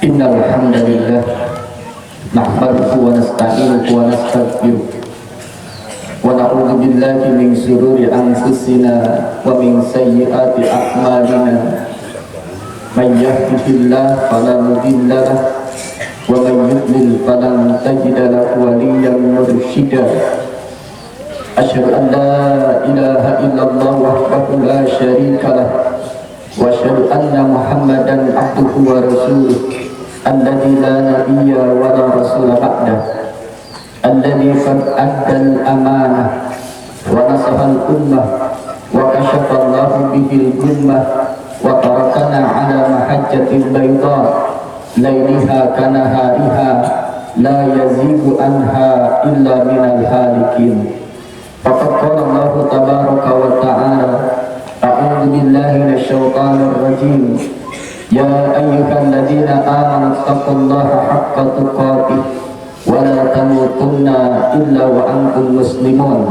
Innal hamdalillah nahmaduhu wa nasta'inuhu wa nastaghfiruh wa na'udzu billahi min shururi anfusina wa min sayyiati a'malina. May yahdihillahu fala mudilla lahu wa may yudlil falan tajida lahu waliyyan mursyida. Asyhadu an la ilaha illallah wahdahu la syarika lahu wa asyhadu anna Muhammadan abduhu wa rasuluh alladzi la nabiyya wa la rasula ba'dah, alladzi qad adda al-amanah wa nasaha al-ummah wa kashafa Allahu bihi al-gummah wa tarakana 'ala mahajjatil bayda layliha kanahariha la yazigu anha illa minal halikin. Faqad qala Allahu tabaraka wa ta'ala, a'udzu billahi minasyaitonir rajim. Ya ayyuhalladzina amanu taqullaha haqqa tuqatih wa la tamutunna illa wa antum muslimun.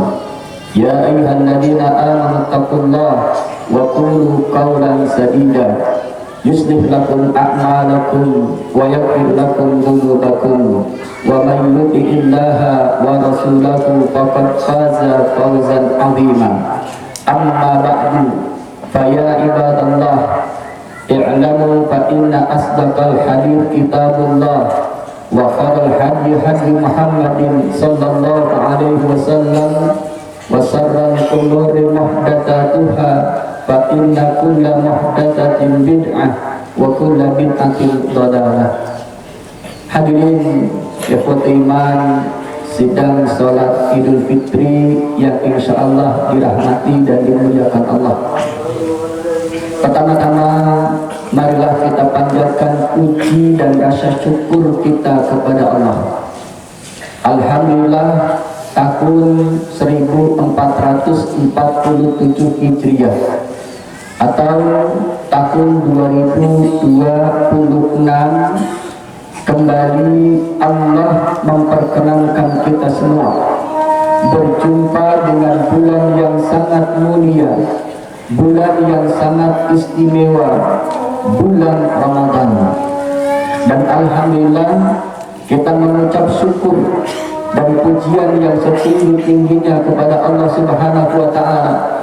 Ya ayyuhalladzina amanu taqullaha wa qulu qawlan sadida yuslih lakum a'malakum wa yaghfir lakum dhunubakum wa may yuti'illaha wa rasulahu faqad faza fawzan 'azima. Amma ba'du, fa ya ibadallah i'lamu fa inna asdaqal hadits kitabullah wa khairal hadi hadi Muhammadin sallallahu alaihi wasallam wa sharral umuri muhdatsatuha fa inna kulla muhdatsatin bid'ah wa kulla bid'atin dhalalah. Hadirin ikhwati iman, sidang salat Idul Fitri yang insyaallah dirahmati dan dimuliakan Allah. Pertama-tama marilah kita panjatkan puji dan rasa syukur kita kepada Allah. Alhamdulillah, tahun 1447 Hijriah atau tahun 2026 kembali Allah memperkenankan kita semua berjumpa dengan bulan yang sangat mulia, bulan yang sangat istimewa, bulan Ramadan. Dan alhamdulillah kita mengucap syukur dan pujian yang setinggi-tingginya kepada Allah Subhanahu wa ta'ala.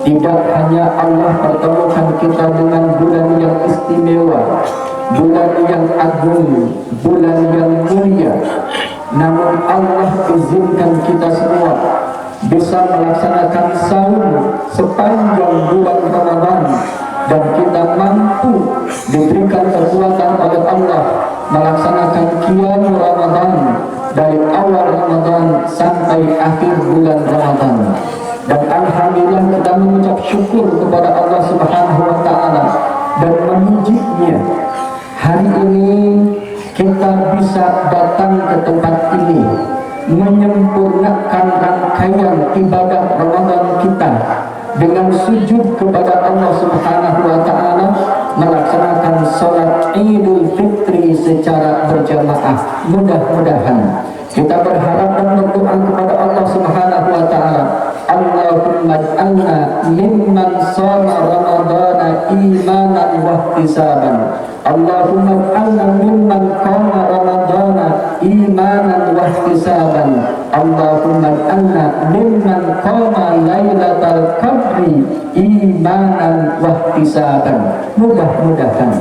Tidak hanya Allah pertemukan kita dengan bulan yang istimewa, bulan yang agung, bulan yang mulia, namun Allah izinkan kita semua bisa melaksanakan saum sepanjang bulan Ramadan, dan kita mampu diberikan kekuatan oleh Allah melaksanakan qiyam Ramadan dari awal Ramadan sampai akhir bulan Ramadan. Dan alhamdulillah kita mengucap syukur kepada Allah Subhanahu wa ta'ala dan memujinya. Hari ini kita bisa datang ke tempat ini menyempurnakan rangkaian ibadah Ramadan kita dengan sujud kepada Allah Subhanahu wa ta'ala, melaksanakan sholat Idul Fitri secara berjamaah. Mudah-mudahan kita berharap dan berdoa kepada Allah Subhanahu wa ta'ala, Allahumma ij'alna mimman shoma Ramadana imanan wa ihtisaban. Allahumma ij'alna mimman qama Ramadana imanan wa ihtisaban. Allahumma ij'alna mimman qama lailatal qadri imanan wa ihtisaban. Mudah-mudahan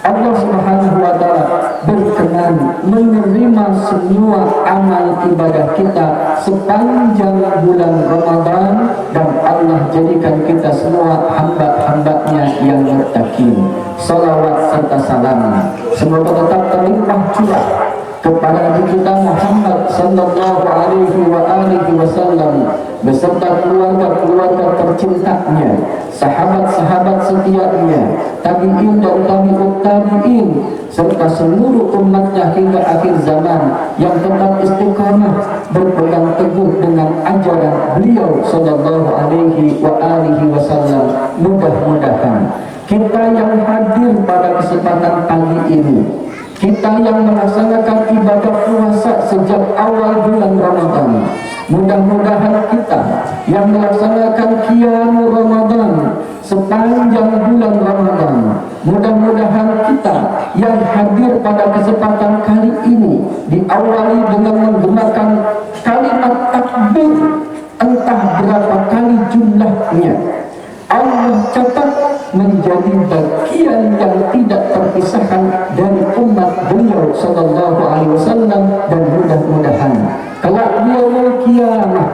Allah Subhanahu wa ta'ala berkenan menerima semua amal ibadah kita sepanjang bulan Ramadan, dan Allah jadikan kita semua hamba-hambanya yang muttaqin. Salawat serta salam semoga tetap terlimpah curah kepada Nabi kita Muhammad sallallahu alaihi wa alihi wasallam beserta keluarga-keluarga tercintanya, sahabat-sahabat setianya, tabi'in dan tabi'ut tabi'in, serta seluruh umatnya hingga akhir zaman yang tetap istiqamah berpegang teguh dengan ajaran beliau sallallahu alaihi wa alihi wasallam. Mudah-mudahan kita yang hadir pada kesempatan pagi ini, kita yang melaksanakan ibadah puasa sejak awal bulan Ramadan, mudah-mudahan kita yang melaksanakan qiyam Ramadan sepanjang bulan Ramadan, mudah-mudahan kita yang hadir pada kesempatan kali ini diawali dengan menggunakan kalimat takbir, entah berapa kali jumlahnya, Allah catat menjadi bagian yang tidak terpisahkan dari umat beliau sallallahu alaihi wasallam. Dan mudah-mudahan kelak yaumul qiyamah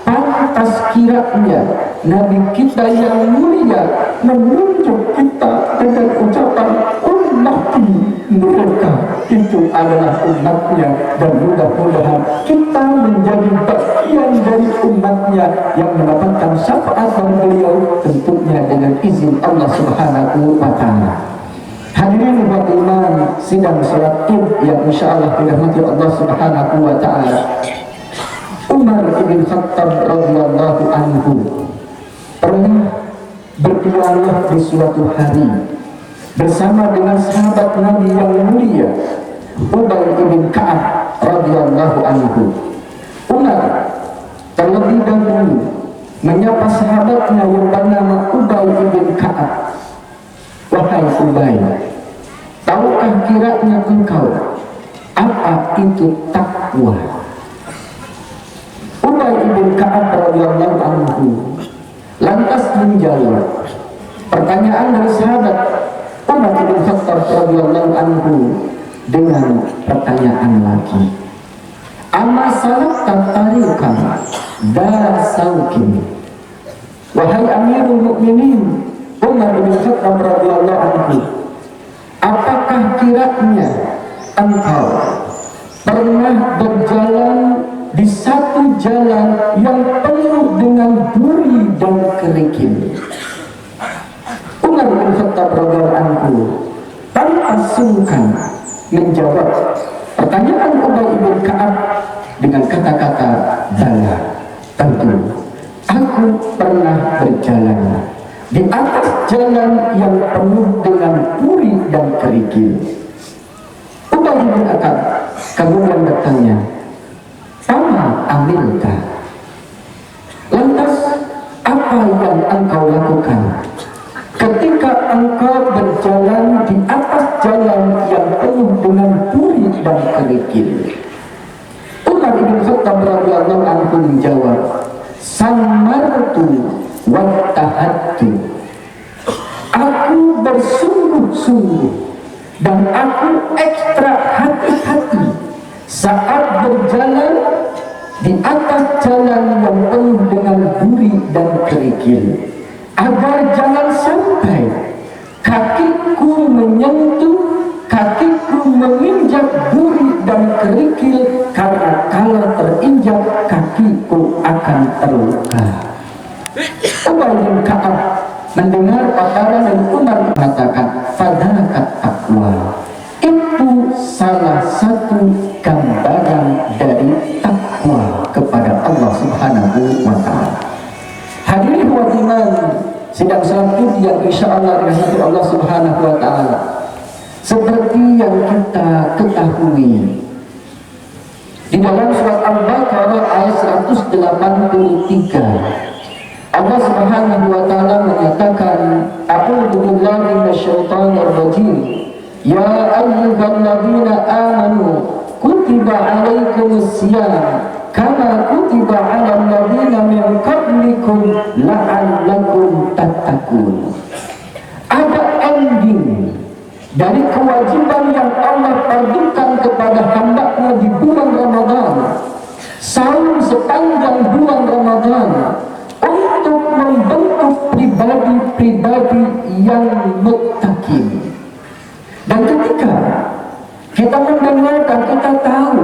pantas kiranya Nabi kita yang mulia menunjuk kita dengan ucapan ummati, mereka itu adalah umatnya. Dan mudah-mudahan kita menjadi bagian dari umatnya yang mendapatkan syafaat dari beliau, tentunya dengan izin Allah Subhanahu wa ta'ala. Hadirin wa iman sidang salat Id yang insyaallah dirahmati Allah Subhanahu wa ta'ala. Umar bin Khattab radhiyallahu anhu pernah berdialog di suatu hari bersama dengan sahabat Nabi yang mulia Ubay bin Ka'ab radhiyallahu anhu. Umar terlebih dahulu menyapa sahabatnya yang bernama Ubay bin Ka'ab. Wahai Ubay, tahukah kiranya engkau apa itu takwa? Ubay bin Ka'ab radhiyallahu anhu lantas menjawab pertanyaan dari sahabat Umar bin Khattab radhiyallahu anhu dengan pertanyaan lagi. Amma salakta tariqan dar saukin. Wahai Amirul Mukminin Umar bin Khattab radhiyallahu anhu, apakah kiranya engkau pernah berjalan di satu jalan yang penuh dengan duri dan kerikil? Umar bin Khattab radhiyallahu anhu tanpa sungkan menjawab pertanyaan Ubay bin Ka'ab dengan kata-kata bala, tentu aku pernah berjalan di atas jalan yang penuh dengan duri dan kerikil. Ubay bin Ka'ab kemudian bertanya, sama amilta, lantas apa yang engkau lakukan ketika engkau berjalan di atas jalan yang penuh dengan duri dan kerikil? Umar bin Khattab radhiyallahu anhu menjawab, samartu wattahattu, aku bersungguh-sungguh dan aku ekstra hati-hati saat berjalan di atas jalan yang penuh dengan duri dan kerikil, agar jangan sampai kakiku menyentuh, kakiku menginjak duri dan kerikil, karena kalau terinjak kakiku akan terluka. Ubay bin Ka'ab mendengar paparan dari Umar mengatakan, fadzakat taqwa, itu salah satu gambaran dari takwa kepada Allah Subhanahu wa ta'ala. Hadirin wa iman sidang salat Id yang insyaallah dirahmati Allah Subhanahu wa ta'ala, seperti yang kita ketahui di dalam surat Al-Baqarah ayat 183, Allah Subhanahu wa ta'ala menyatakan, a'udzu billahi minasyaitonir rajim, ya ayyuhalladzina amanu kutiba alaikumus syiyam kama kutiba 'alal ladzina min qablikum la'allakum tattaqun. Ada ending dari kewajiban yang Allah fardukan kepada hamba-Nya di bulan Ramadan, saum sepanjang bulan Ramadan, untuk membentuk pribadi-pribadi yang muttaqin. Dan ketika kita mendengar dan kita tahu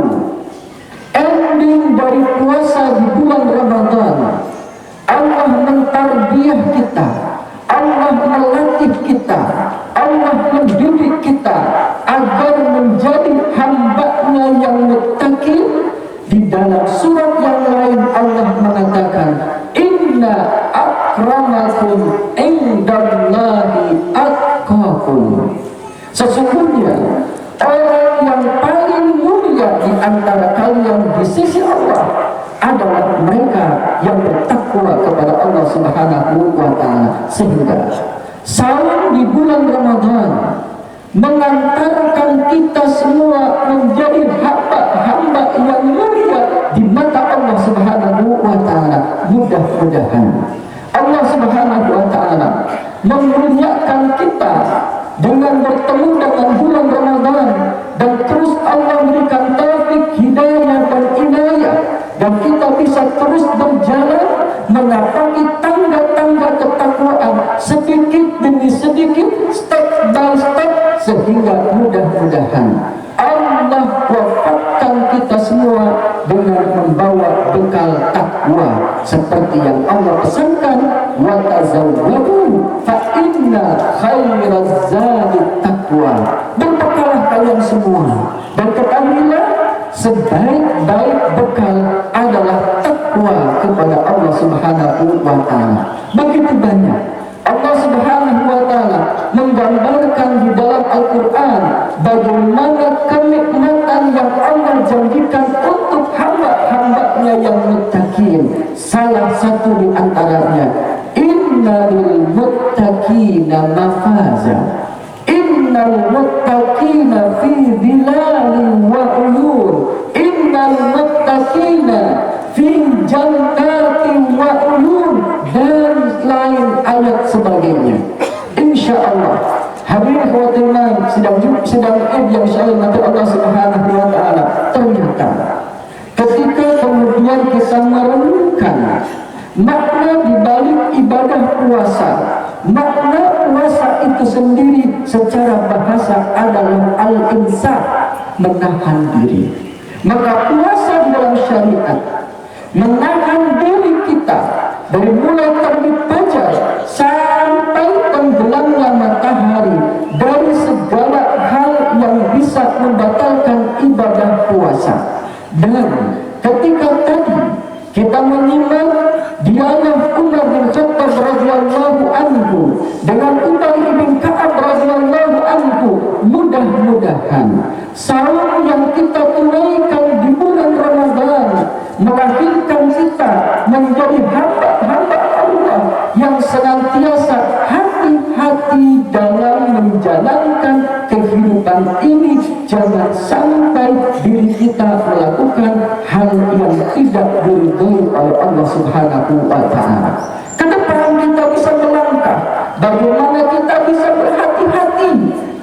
ending dari puasa di bulan Ramadan, Allah mentarbiyah kita, Allah melatih kita, Allah mendidik kita agar menjadi hamba-Nya yang muttaqin. Di dalam surat yang lain Allah mengatakan, inna akramakum indallahi atqakum, sesungguhnya orang yang paling mulia di antara kalian di sisi Allah adalah mereka yang bertakwa kepada Allah Subhanahu wa ta'ala. Sehingga saum di bulan Ramadan mengantarkan kita semua menjadi hamba-hamba yang mulia di mata Allah Subhanahu wa Ta'ala. Mudah-mudahan Allah Subhanahu wa Ta'ala memuliakan kita dengan bertemu dengan bulan Ramadan, dan terus Allah berikan taufik, hidayah dan inayah, dan kita bisa terus berjalan menapaki tangga-tangga ketakwaan sedikit demi sedikit, step by step, sehingga mudah-mudahan Allah wafatkan kita semua dengan membawa bekal takwa seperti yang Allah pesankan, wa tazawwadu fa inna khairaz zadi taqwa. Berbekalah kalian semua, dan ketahuilah sebaik-baik bekal adalah takwa kepada Allah Subhanahu wa Ta'ala. Begitu banyak Allah Subhanahu wa Ta'ala menggambarkan di dalam Al-Quran bagaimana kenikmatan yang Allah janjikan untuk hamba-hambanya yang muttaqin. Salah satu di antaranya, innal muttaqina mafaza, innal muttaqina fi dhilalin wa uyun, innal muttaqina fi jannatin wa uyun, dan lain ayat sebagainya. Insya Allah hadirin khawatirin sedang yang insyaallah nanti Allah Subhanahu wa Ta'ala, ternyata ketika kemudian kita merenungkan makna di balik ibadah puasa, makna puasa itu sendiri secara bahasa adalah al-imsak, menahan diri. Maka puasa dalam syariat menahan diri kita dari mulai terbit fajar sampai tenggelamnya matahari dari segala hal yang bisa membatalkan ibadah puasa. Dan ketika tadi kita menyimak dialog Umar bin Khattab radhiyallahu anhu dengan Ubay bin Ka'ab radhiyallahu anhu, mudah-mudahan saum yang kita tunaikan di bulan Ramadan melahirkan kita menjadi hamba-hamba Allah yang senantiasa hati-hati dalam menjalankan kehidupan ini. Jangan sampai diri kita melakukan hal yang tidak diridhoi oleh Allah Subhanahu wa Ta'ala. Ke depan kita bisa melangkah, bagaimana kita bisa berhati-hati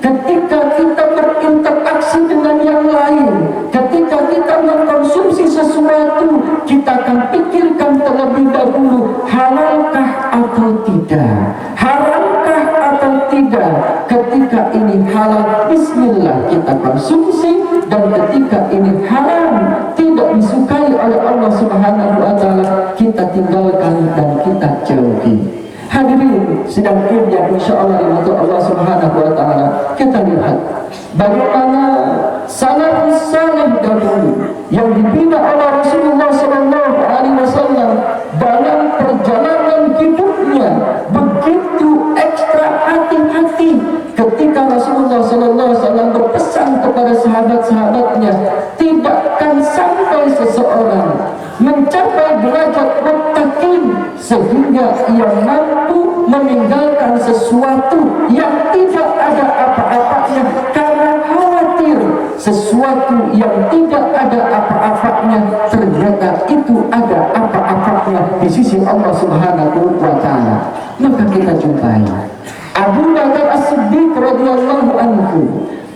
ketika kita berinteraksi dengan yang lain. Ketika kita mengkonsumsi sesuatu, kita akan pikirkan terlebih dahulu, halalkah atau tidak, haramkah atau tidak. Ketika ini halal, bismillah kita konsumsi, dan ketika ini haram, tidak disukai oleh Allah Subhanahu wa Ta'ala, kita tinggalkan dan kita jauhi. Hadirin sidang yang insyaallah dimatu Allah Subhanahu wa Ta'ala, kita lihat bagaimana salafus salih dahulu yang dibina oleh Rasulullah sallallahu alaihi wasallam dalam perjalanan hidupnya begitu ekstra hati-hati ketika Rasulullah sallallahu alaihi wasallam berpesan kepada sahabat-sahabatnya, tidakkan sampai seseorang mencapai derajat muttaqin sehingga ia mampu meninggalkan sesuatu yang tidak ada apa-apanya karena khawatir sesuatu yang tidak ada apa-apanya ternyata itu ada apa-apanya di sisi Allah Subhanahu wa Ta'ala. Maka kita jumpai Abu Bakar As-Siddiq radhiyallahu anhu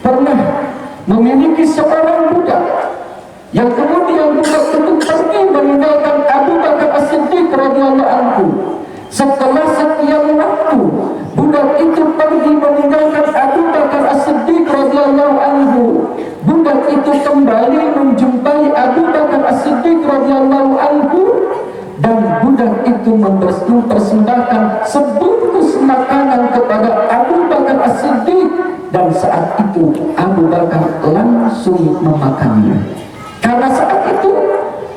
pernah memiliki seorang budak yang kemudian budak itu pergi meninggalkan Abu Bakar As-Siddiq radhiyallahu anhu. Setelah sekian waktu budak itu pergi meninggalkan Abu Bakar As-Siddiq radhiyallahu anhu. Budak itu kembali menjumpai Abu Bakar As-Siddiq radhiyallahu anhu, dan budak itu mempersembahkan sebungkus makanan kepada Abu Bakar As-Siddiq, dan saat itu Abu Bakar langsung memakannya. Karena saat itu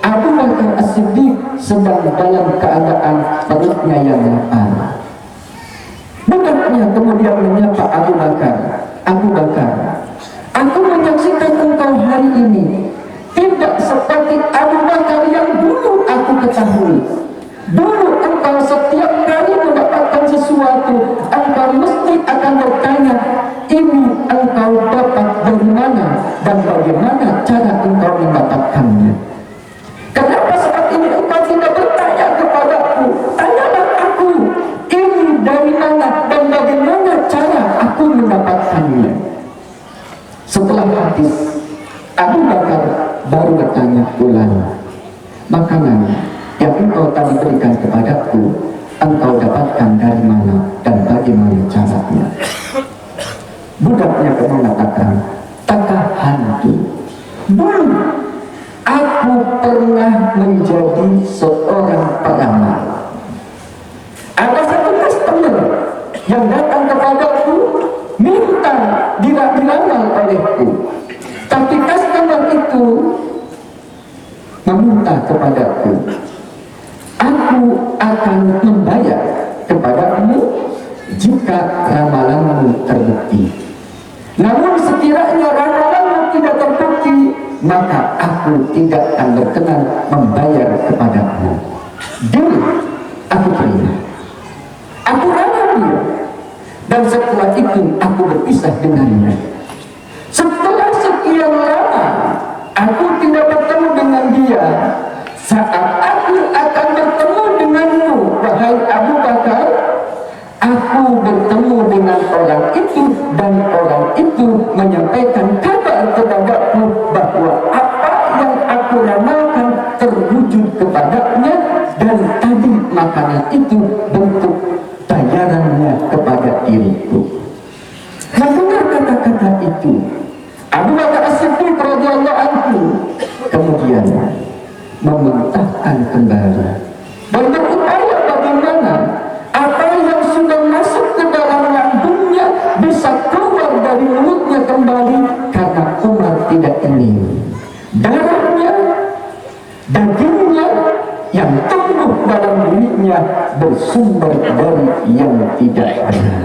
Abu Bakar As-Siddiq sedang dalam keadaan perutnya yang lapar. Budaknya kemudian menyapa Abu Bakar, Abu Bakar, aku menyaksikan engkau hari ini tidak seperti Abu Bakar yang dulu aku ketahui. Dulu engkau setiap kali mendapatkan sesuatu, engkau mesti akan hadis, Abu Bakar baru bertanya ulang, makanan yang engkau tadi berikan kepadaku, engkau dapatkan dari mana dan bagaimana caranya? Budaknya mengatakan, takahantu. Dulu aku pernah menjadi seorang peramal. Ada satu customer yang datang kepadaku minta diramal olehku, tapi customer itu meminta kepadaku, aku akan membayar kepadamu jika ramalanmu terbukti. Namun sekiranya ramalanmu tidak terbukti, maka aku tidak akan berkenan membayar kepadamu. Dulu aku terima, aku ramal dia, dan setelah itu aku berpisah dengannya. Setelah sekian lama aku tidak bertemu dengan dia. Saat aku akan bertemu denganmu, wahai Abu Bakar, aku bertemu dengan orang itu, dan orang itu menyampaikan kabar kepadaku bahwa apa yang aku ramalkan terwujud kepadanya, dan tadi makanan itu bentuk bayarannya kepada diriku. Mendengar kata-kata itu, Abu Bakar As-Siddiq radhiyallahu anhu kemudian memuntahkan kembali dan berupaya bagaimana apa yang sudah masuk ke dalam lambungnya bisa keluar dari mulutnya kembali, karena Umar tidak ingin darahnya, dagingnya yang tumbuh dalam dirinya bersumber dari yang tidak benar.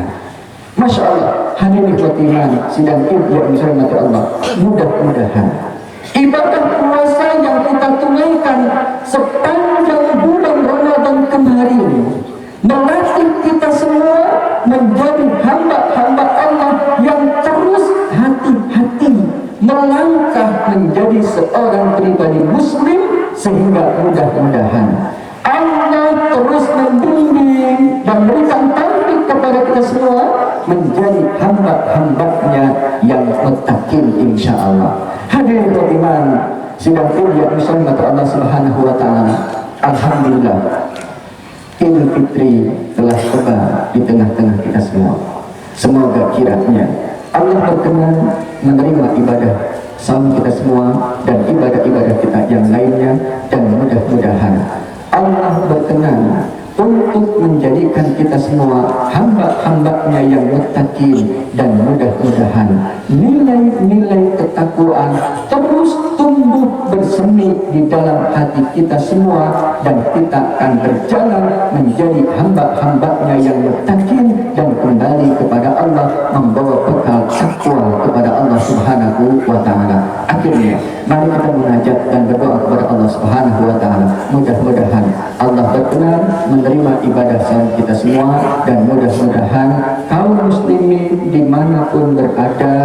Masya Allah, hadirin iman sidang Id yang dirahmati Allah, mudah-mudahan ibadah puasa yang kita tunaikan sepanjang bulan Ramadan kemarin melatih kita semua menjadi hamba-hamba Allah yang terus hati-hati melangkah menjadi seorang pribadi muslim, sehingga mudah-mudahan Allah terus membimbing dan berikan taufik kepada kita semua menjadi hamba-hambanya yang muttaqin insyaallah. Hadirin beriman sidang yang disayangkan Allah Subhanahu wa taala, alhamdulillah Idul Fitri telah tiba di tengah-tengah kita semua. Semoga kiranya Allah berkenan menerima ibadah saum kita semua dan ibadah-ibadah kita yang lainnya, dan mudah-mudahan Allah berkenan untuk menjadikan kita semua hamba-hambanya yang muttaqin, dan mudah-mudahan nilai-nilai ketakwaan terus tumbuh bersemi di dalam hati kita semua, dan kita akan berjalan menjadi hamba-hambanya yang muttaqin dan kembali kepada Allah membawa bekal takwa kepada Allah Subhanahu wa taala. Akhirnya mari kita munajat dan berdoa kepada Allah Subhanahu wa taala. Mudah-mudahan Allah berkenan menerima ibadah saum kita semua, dan mudah-mudahan kaum muslimin dimanapun berada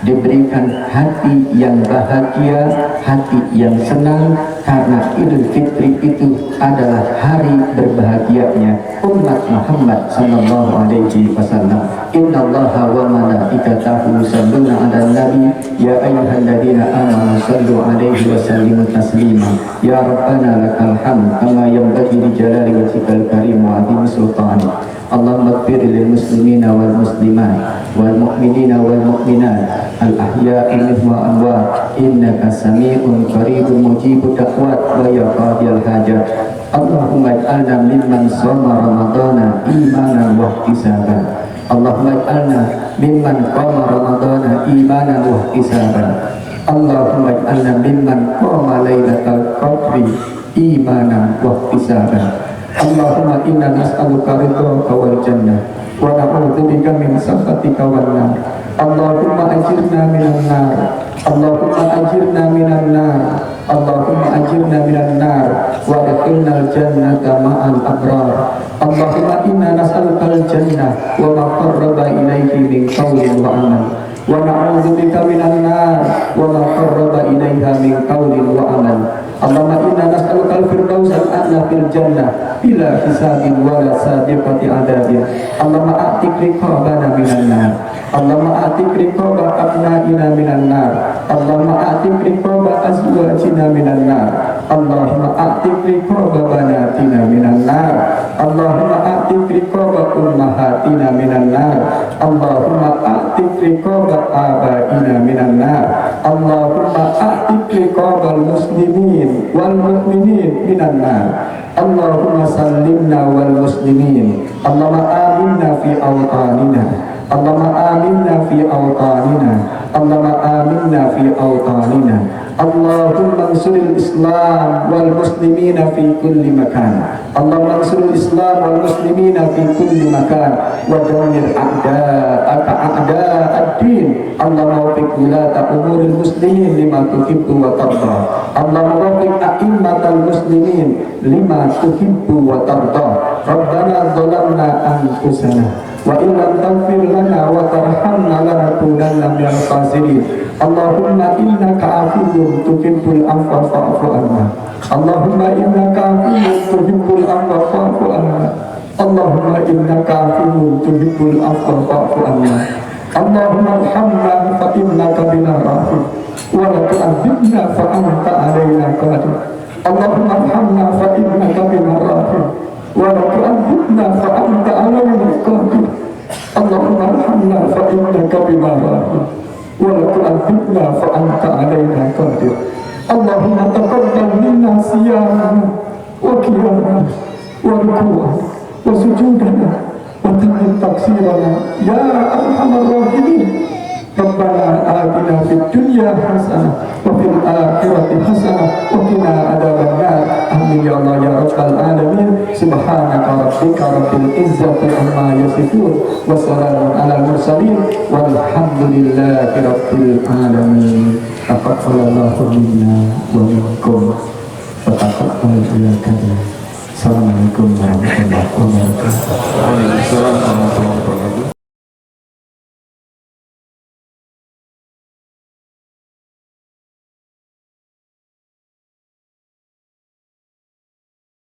diberikan hati yang bahagia, hati yang senang, karena Idul Fitri itu adalah hari berbahagianya umat Muhammad sallallahu alaihi wasallam. Innallaha wa malaikatahu yusholluna 'alan nabi ya ayyuhalladzina amanu shallu 'alaihi wa sallimu taslima. Ya rabbana lakal hamd kama yanbaghi li jalali wajhikal karim wa 'azimi sultanik. Allahumma ighfir lil muslimina wal muslimat wal mu'minina wal mu'minat al ahya'i minhum wa amwat innaka sami'un qaribun mujibud da'wat wa ya qadiyal hajat. Allahumma ij'alna mimman shoma ramadhana imanan wa ihtisaban. Allahumma ij'alna mimman qama ramadhana imanan wa ihtisaban. Allahumma ij'alna mimman qama lailatal qadri imanan wa ihtisaban. Allahumma inna nas'aluka ridhaka wal jannah wa na'udzubika min sakhatika wan nar. Allahumma ajirna minan nar. Allahumma ajirna minan nar. Allahumma ajirna minan nar wa adkhilnal jannata ma'al abrar. Allahumma inna nas'aluka al jannah wa ma qarraba ilayhi min qawlin wa amal. Wa na'udzubika minan nar wa ma qarraba ilayha min qawlin wa amal. Allahumma inna nas'aluka al-firdaus al-a'la fil jannah bila hisabin wala sabiqati adabin. Allahumma a'tik riqabana minan nar. Allahumma a'tik riqaba abna'ina minan nar. Allahumma a'tik riqaba azwajina minan nar. Allahumma a'tik riqaba banatina minan nar. Allahumma a'tik riqaba ummahatina minan nar. Allahumma a'tik riqaba abaina minan nar. Allahumma a'tik riqabal muslimin wal mu'minin minan nar. Allahumma sallimna wal muslimin. Allahumma aminna fi awtanina. Allahumma aminna fi awtanina. Allahumma aminna fi awtanina. Allahumma ansuril Islam wal muslimina fi kulli makan. Allahumma ansuril Islam wal muslimina fi kulli makan wa dawmir a'da'aka a'da'ad-din. Allahumma waffiq wulata umuril muslimin lima tuhibbu wa tarda. Allahumma waffiq a'immatal muslimin lima tuhibbu wa tarda. Rabbana zalamna anfusana wa illam taghfir lana wa tarhamna lanakunanna minal khasirin. Allahumma innaka afuwwun tuhibbul afwa fa'fu anna. Allahumma innaka afuwwun tuhibbul afwa fa'fu anna. Allahumma innaka afuwwun tuhibbul afwa fa'fu anna. Allahumma arhamna fa innaka bina rahim wa la tu'adzibna fa anta 'alaina qadir. Allahumma arhamna fa innaka bina rahim wa la tu'adzibna fa anta 'alaina qadir. Allahumma arhamna fa innaka bina rahim wa la tu'adzibna fa anta 'alaina qadir. Allahumma taqabbal minna siyamana wa qiyamana wa ruku'ana wa sujudana wa tamim taksirana ya arhamar rahimin. Rabbana atina fid dunya hasanah wa fil akhirati hasanah wa qina adzabannar. Amin ya Allah ya rabbal alamin. Subhanaka rabbika rabbil izzati amma yasifun wa salamun alal mursalin walhamdulillahi rabbil alamin. Taqabbalallahu minna wa minkum wa taqabbal ya karim. Assalamualaikum warahmatullahi wabarakatuh. Waalaikumsalam warahmatullahi wabarakatuh.